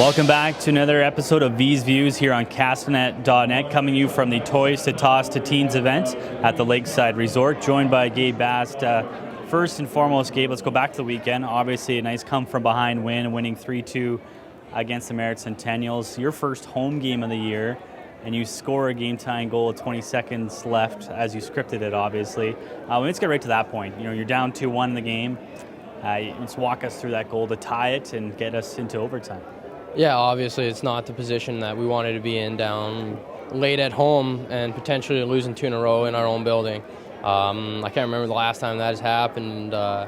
Welcome back to another episode of Vees Views here on Castanet.net, coming you from the Toys to Toss to Teens event at the Lakeside Resort, joined by Gabe Bast. First and foremost, Gabe, let's go back to the weekend. Obviously, a nice come-from-behind win, winning 3-2 against the Merritt Centennials. Your first home game of the year, and you score a game-tying goal with 20 seconds left, as you scripted it, obviously. Let's get right to that point. You know, you're down 2-1 in the game. Let's walk us through that goal to tie it and get us into overtime. Yeah, obviously it's not the position that we wanted to be in, down late at home and potentially losing 2 in a row in our own building. I can't remember the last time that has happened. I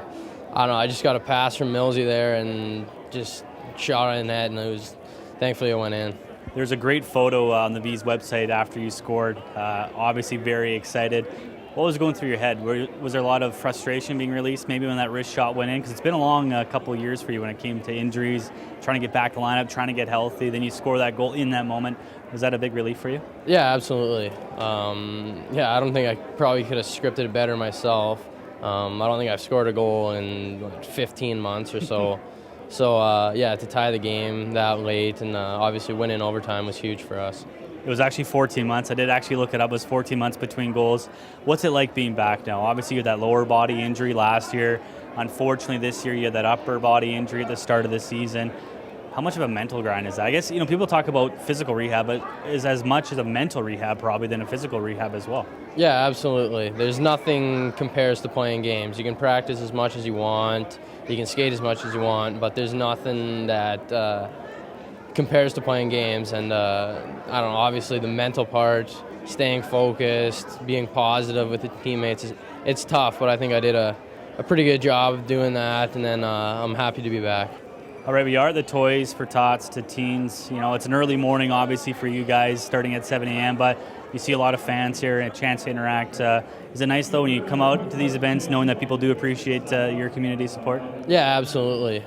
don't know, I just got a pass from Millsy there and just shot it in the net, and thankfully it went in. There's a great photo on the Vees website after you scored. Obviously very excited. What was going through your head? Was there a lot of frustration being released maybe when that wrist shot went in? Because it's been a long couple of years for you when it came to injuries, trying to get back to lineup, trying to get healthy. Then you score that goal in that moment. Was that a big relief for you? Yeah, absolutely. I don't think I probably could have scripted it better myself. I don't think I've scored a goal in 15 months or so. To tie the game that late and obviously winning overtime was huge for us. It was actually 14 months. I did actually look it up. It was 14 months between goals. What's it like being back now? Obviously, you had that lower body injury last year. Unfortunately, this year you had that upper body injury at the start of the season. How much of a mental grind is that? I guess, people talk about physical rehab, but is as much as a mental rehab probably than a physical rehab as well. Yeah, absolutely. There's nothing compares to playing games. You can practice as much as you want. You can skate as much as you want, but there's nothing that compares to playing games. And I don't know, obviously the mental part, staying focused, being positive with the teammates, it's tough, but I think I did a pretty good job of doing that, and then I'm happy to be back. All right, we are at the Toys for Tots to Teens. It's an early morning, obviously, for you guys, starting at 7 a.m., but you see a lot of fans here and a chance to interact. Is it nice, though, when you come out to these events knowing that people do appreciate your community support? Yeah, absolutely.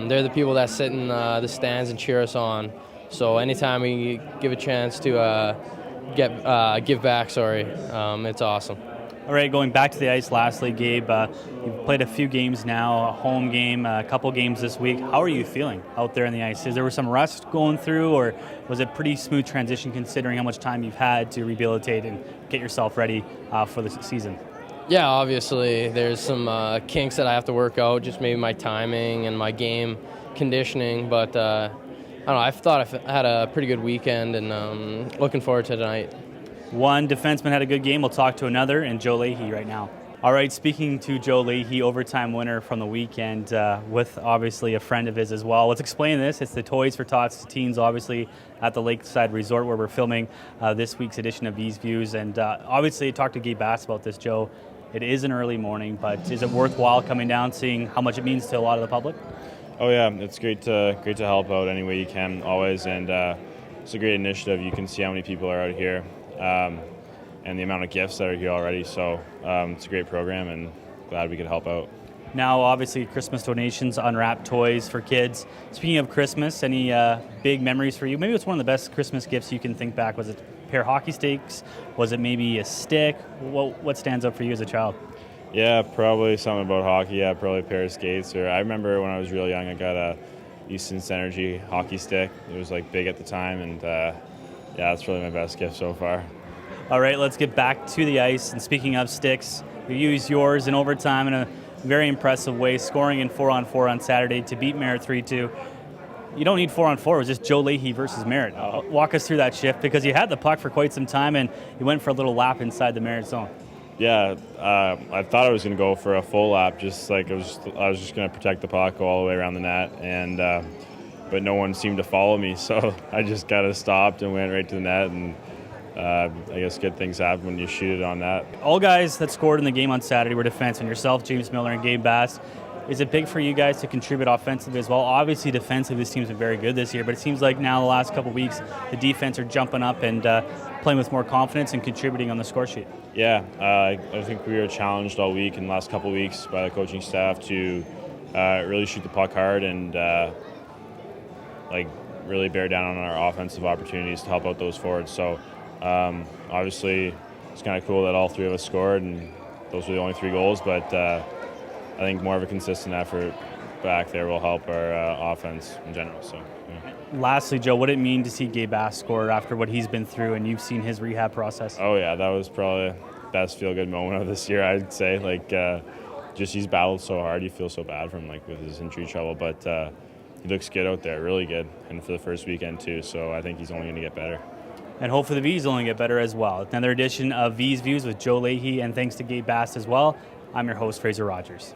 They're the people that sit in the stands and cheer us on. So anytime we give a chance to give back, it's awesome. All right, going back to the ice lastly, Gabe, you've played a few games now, a home game, a couple games this week. How are you feeling out there on the ice? Is there some rust going through, or was it pretty smooth transition considering how much time you've had to rehabilitate and get yourself ready for the season? Yeah, obviously there's some kinks that I have to work out, just maybe my timing and my game conditioning, but I don't know, I thought I had a pretty good weekend, and looking forward to tonight. One defenseman had a good game. We'll talk to another, and Joe Leahy right now. All right, speaking to Joe Leahy, overtime winner from the weekend, with obviously a friend of his as well. Let's explain this. It's the Toys for Tots to Teens, obviously, at the Lakeside Resort, where we're filming this week's edition of Vees Views. And obviously, I talked to Gabe Bast about this, Joe. It is an early morning, but is it worthwhile coming down, seeing how much it means to a lot of the public? Oh yeah, it's great to help out any way you can, always, and it's a great initiative. You can see how many people are out here. And the amount of gifts that are here already. So it's a great program, and glad we could help out. Now, obviously, Christmas donations, unwrapped toys for kids. Speaking of Christmas, any big memories for you? Maybe it's one of the best Christmas gifts you can think back. Was it a pair of hockey sticks? Was it maybe a stick? What stands out for you as a child? Yeah, probably something about hockey. Yeah, probably a pair of skates. Or I remember when I was real young, I got a Easton Synergy hockey stick. It was big at the time, and yeah, that's really my best gift so far. All right, let's get back to the ice. And speaking of sticks, you used yours in overtime in a very impressive way, scoring in 4-on-4 on Saturday to beat Merritt 3-2. You don't need 4-on-4. It was just Joe Leahy versus Merritt. Walk us through that shift, because you had the puck for quite some time and you went for a little lap inside the Merritt zone. Yeah, I thought I was going to go for a full lap, just like I was just going to protect the puck, go all the way around the net, and but no one seemed to follow me, so I just got stopped and went right to the net, and I guess good things happen when you shoot it on that. All guys that scored in the game on Saturday were defensemen, yourself, James Miller, and Gabe Bast. Is it big for you guys to contribute offensively as well? Obviously, defensively, this team's been very good this year, but it seems like now the last couple of weeks, the defense are jumping up and playing with more confidence and contributing on the score sheet. Yeah, I think we were challenged all week in the last couple of weeks by the coaching staff to really shoot the puck hard and really bear down on our offensive opportunities to help out those forwards. So obviously it's kind of cool that all three of us scored, and those were the only 3 goals, but I think more of a consistent effort back there will help our offense in general. So. Yeah. Lastly, Joe, what did it mean to see Gabe Bass score after what he's been through, and you've seen his rehab process? Oh yeah, that was probably the best feel-good moment of this year, I'd say. Just he's battled so hard. You feel so bad for him, with his injury trouble, but he looks good out there, really good, and for the first weekend too. So I think he's only going to get better. And hopefully the Vees only get better as well. Another edition of Vees Views with Joe Leahy, and thanks to Gabe Bass as well. I'm your host, Fraser Rodgers.